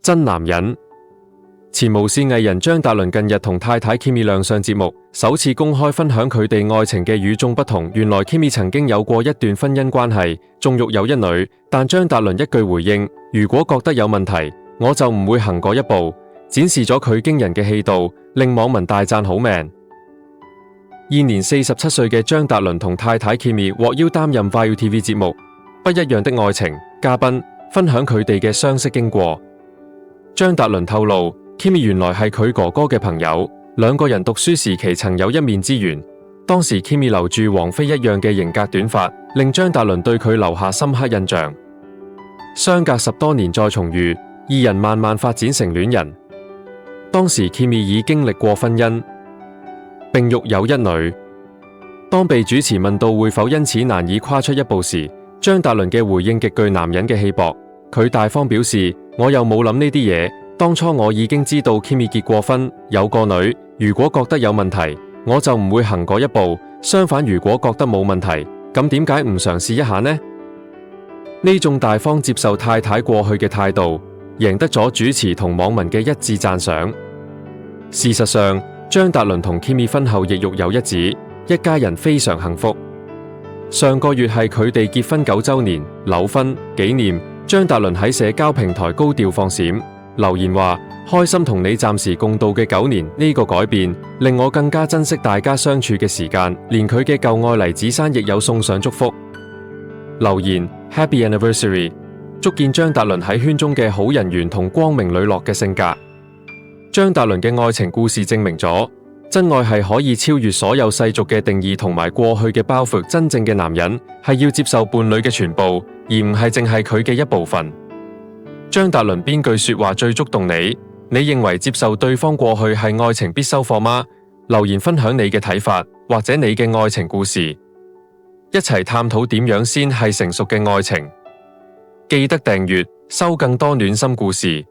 真男人。前無綫藝人張達倫近日同太太 Kimi 亮相節目，首次公開分享佢哋愛情嘅與眾不同。原來 Kimi 曾經有過一段婚姻關係，仲育有一女，但張達倫一句回應：如果覺得有問題，我就唔會行嗰一步，展示咗佢驚人嘅氣度，令網民大讚好命。現年47歲嘅張達倫同太太 Kimi 獲邀擔任 ViuTV 節目《不一樣的愛情》嘉賓，分享佢哋嘅相識經過。張達倫透露，Kimi 原來係佢哥哥嘅朋友，兩個人讀書時期曾有一面之緣。當時 Kimi 留住王菲一樣嘅型格短髮，令張達倫對佢留下深刻印象。相隔10多年再重遇，二人慢慢發展成戀人。當時 Kimi 已經歷過婚姻，並育有一女。當被主持問到會否因此難以跨出一步時，張達倫嘅回應極具男人嘅氣魄。佢大方表示：我又冇諗呢啲嘢。當初我已經知道 Kimi 結過婚，有個女，如果覺得有問題，我就唔會行嗰一步。相反，如果覺得冇問題，咁點解唔嘗試一下呢？呢種大方接受太太過去嘅態度，贏得咗主持同網民嘅一致讚賞。事實上，張達倫同 Kimi 婚後亦育有一子，一家人非常幸福。上個月係佢哋結婚9週年紐婚紀念，張達倫喺社交平台高調放閃。留言話：開心同你暫時共度嘅9年，呢個改變令我更加珍惜大家相處嘅時間。連佢嘅舊愛黎子珊亦有送上祝福留言 Happy Anniversary， 足見張達倫喺圈中嘅好人緣同光明磊落嘅性格。張達倫嘅愛情故事證明咗，真愛係可以超越所有世俗嘅定義同埋過去嘅包袱。真正嘅男人係要接受伴侶嘅全部，而唔係淨係佢嘅一部分。張達倫邊句說話最觸動你？你認為接受對方過去係愛情必修課嗎？留言分享你嘅睇法，或者你嘅愛情故事，一齊探討點樣先係成熟嘅愛情。記得訂閱，收更多暖心故事。